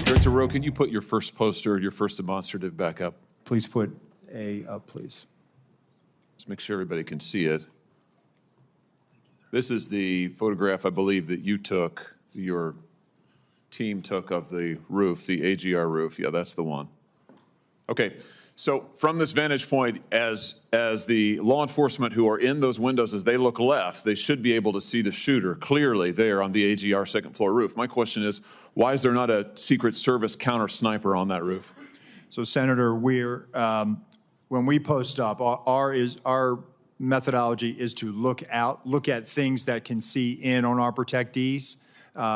Director Rowe, can you put your first poster, your first demonstrative back up? Please put A up, please. Let's make sure everybody can see it. This is the photograph, I believe, that you took, your team took of the roof, the AGR roof. Yeah, that's the one. Okay, so from this vantage point, as the law enforcement who are in those windows, as they look left, they should be able to see the shooter clearly there on the AGR second floor roof. My question is, why is there not a Secret Service counter sniper on that roof? So, Senator, when we post up, our methodology is to look at things that can see in on our protectees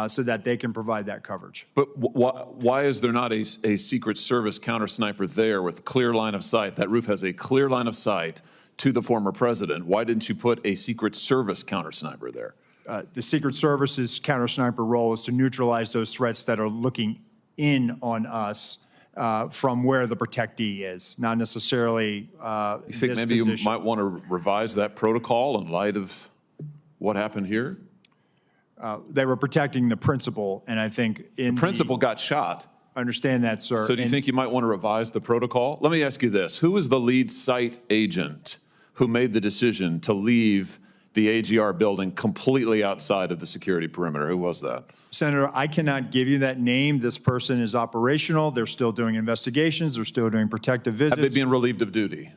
so that they can provide that coverage. But why is there not a Secret Service counter sniper there with clear line of sight? That roof has a clear line of sight to the former president. Why didn't you put a Secret Service counter sniper there? The Secret Service's counter sniper role is to neutralize those threats that are looking in on us from where the protectee is, not necessarily You think maybe you might want to revise that protocol in light of what happened here? They were protecting the principal, and I think the principal got shot. Understand that, sir. So do you think you might want to revise the protocol? Let me ask you this. Who was the lead site agent who made the decision to leave the AGR building completely outside of the security perimeter? Who was that? Senator, I cannot give you that name. This person is operational. They're still doing investigations. They're still doing protective visits. Have they been relieved of duty?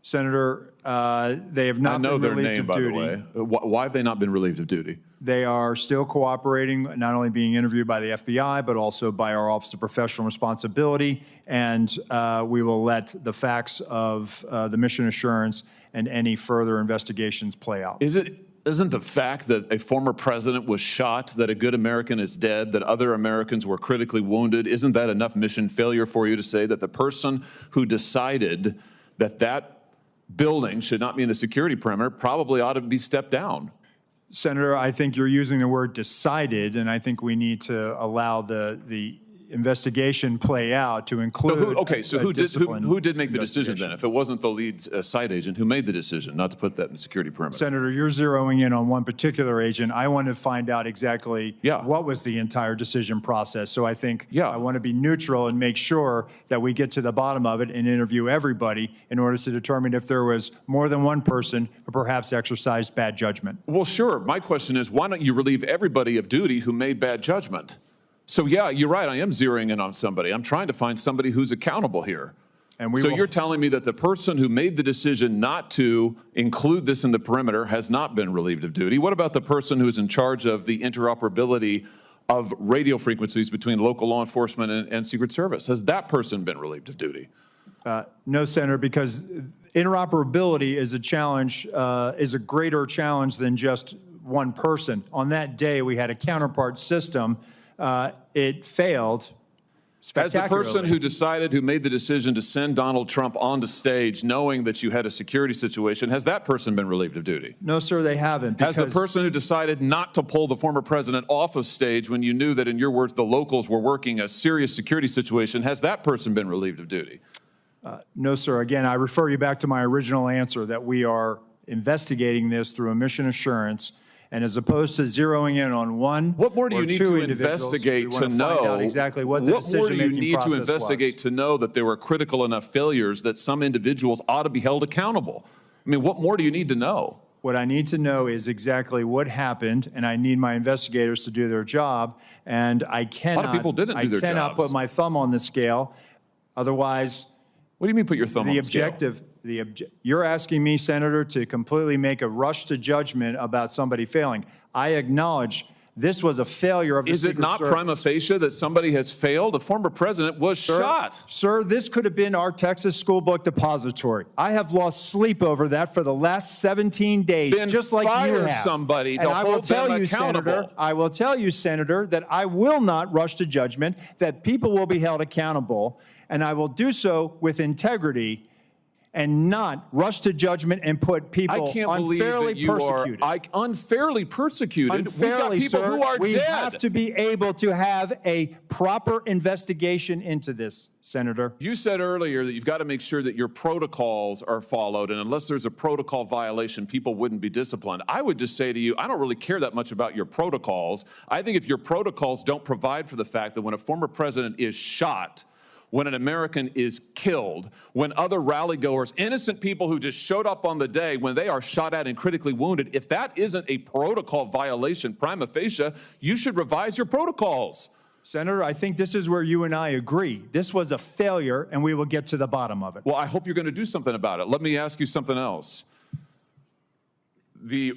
Senator, they have not been relieved of duty. I know their name, by the way. Why have they not been relieved of duty? They are still cooperating, not only being interviewed by the FBI, but also by our Office of Professional Responsibility. And we will let the facts of the mission assurance and any further investigations play out. Isn't the fact that a former president was shot, that a good American is dead, that other Americans were critically wounded, isn't that enough mission failure for you to say that the person who decided that that building should not be in the security perimeter probably ought to be stepped down? Senator, I think you're using the word decided, and I think we need to allow the investigation play out to include. So who did make the decision then? If it wasn't the lead site agent, who made the decision not to put that in the security perimeter? Senator, you're zeroing in on one particular agent. I want to find out exactly what was the entire decision process. So I think I want to be neutral and make sure that we get to the bottom of it and interview everybody in order to determine if there was more than one person who perhaps exercised bad judgment. Well, sure. My question is, why don't you relieve everybody of duty who made bad judgment? So yeah, you're right, I am zeroing in on somebody. I'm trying to find somebody who's accountable here. And you're telling me that the person who made the decision not to include this in the perimeter has not been relieved of duty. What about the person who's in charge of the interoperability of radio frequencies between local law enforcement and Secret Service? Has that person been relieved of duty? No, Senator, because interoperability is a challenge, is a greater challenge than just one person. On that day, we had a counterpart system. It failed spectacularly. As the person who made the decision to send Donald Trump onto stage knowing that you had a security situation, has that person been relieved of duty? No, sir, they haven't. Has the person who decided not to pull the former president off of stage when you knew that, in your words, the locals were working a serious security situation, has that person been relieved of duty? No, sir. Again, I refer you back to my original answer that we are investigating this through a mission assurance. And as opposed to zeroing in on one, what more do you need to investigate to know exactly what the decision-making process was? What more do you need to investigate to know that there were critical enough failures that some individuals ought to be held accountable? I mean, what more do you need to know? What I need to know is exactly what happened, and I need my investigators to do their job. And I cannot. A lot of people didn't do their jobs. I cannot put my thumb on the scale. Otherwise, what do you mean put your thumb on the scale? You're asking me, Senator, to completely make a rush to judgment about somebody failing. I acknowledge this was a failure of the Secret Service. Is it not prima facie that somebody has failed? A former president was shot. Sir, this could have been our Texas school book depository. I have lost sleep over that for the last 17 days, just like you have. Somebody to hold them accountable. I will tell you, Senator, that I will not rush to judgment, that people will be held accountable, and I will do so with integrity. and not rush to judgment and put people unfairly persecuted. Unfairly persecuted? Unfairly, We've got people who are we dead. have to be able to have a proper investigation into this, Senator. You said earlier that you've got to make sure that your protocols are followed, and unless there's a protocol violation, people wouldn't be disciplined. I would just say to you, I don't really care that much about your protocols. I think if your protocols don't provide for the fact that when a former president is shot, when an American is killed, when other rally-goers, innocent people who just showed up on the day, when they are shot at and critically wounded, if that isn't a protocol violation prima facie, you should revise your protocols. Senator, I think this is where you and I agree. This was a failure, and we will get to the bottom of it. Well, I hope you're going to do something about it. Let me ask you something else. The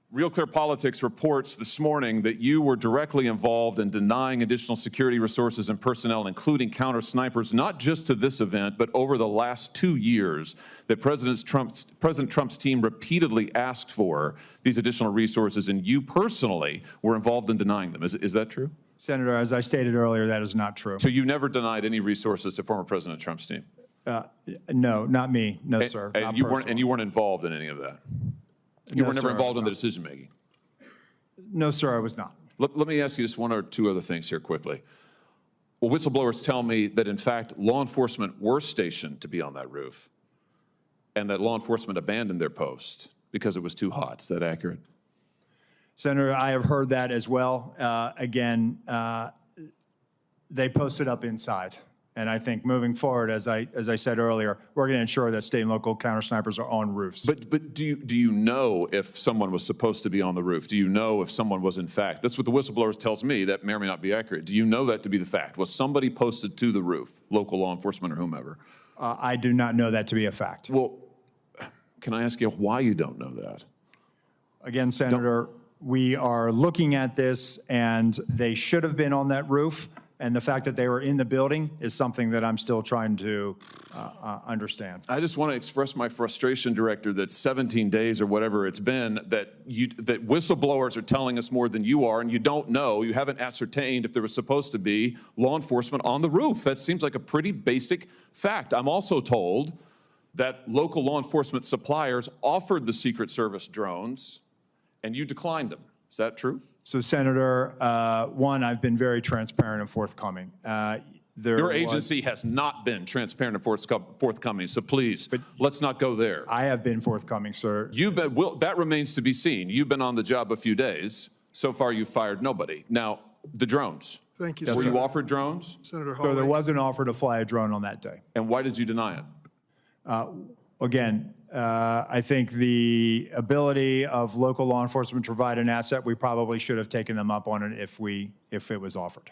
Real Clear Politics reports this morning that you were directly involved in denying additional security resources and personnel, including counter-snipers, not just to this event, but over the last 2 years, that President Trump's team repeatedly asked for these additional resources, and you personally were involved in denying them. Is that true? Senator, as I stated earlier, that is not true. So you never denied any resources to former President Trump's team? No, not me. No, sir. And you weren't involved in any of that? You were never involved in the decision-making? No, sir, I was not. Let me ask you just one or two other things here quickly. Well, whistleblowers tell me that, in fact, law enforcement were stationed to be on that roof and that law enforcement abandoned their post because it was too hot. Is that accurate? Senator, I have heard that as well. Again, they posted up inside. And I think moving forward, as I said earlier, we're going to ensure that state and local counter-snipers are on roofs. But do you know if someone was supposed to be on the roof? Do you know if someone was in fact? That's what the whistleblowers tells me. That may or may not be accurate. Do you know that to be the fact? Was somebody posted to the roof, local law enforcement or whomever? I do not know that to be a fact. Well, can I ask you why you don't know that? Again, Senator, we are looking at this, and they should have been on that roof. And the fact that they were in the building is something that I'm still trying to understand. I just want to express my frustration, Director, that 17 days or whatever it's been, that whistleblowers are telling us more than you are, and you don't know, you haven't ascertained if there was supposed to be law enforcement on the roof. That seems like a pretty basic fact. I'm also told that local law enforcement suppliers offered the Secret Service drones, and you declined them. Is that true? So, Senator, one, I've been very transparent and forthcoming. Your agency has not been transparent and forthcoming, so please, let's not go there. I have been forthcoming, sir. That remains to be seen. You've been on the job a few days. So far, you've fired nobody. Now, the drones. Thank you, Were Senator. you offered drones? Senator Hawley. So there was an offer to fly a drone on that day. And why did you deny it? Again, I think the ability of local law enforcement to provide an asset, we probably should have taken them up on it if it was offered.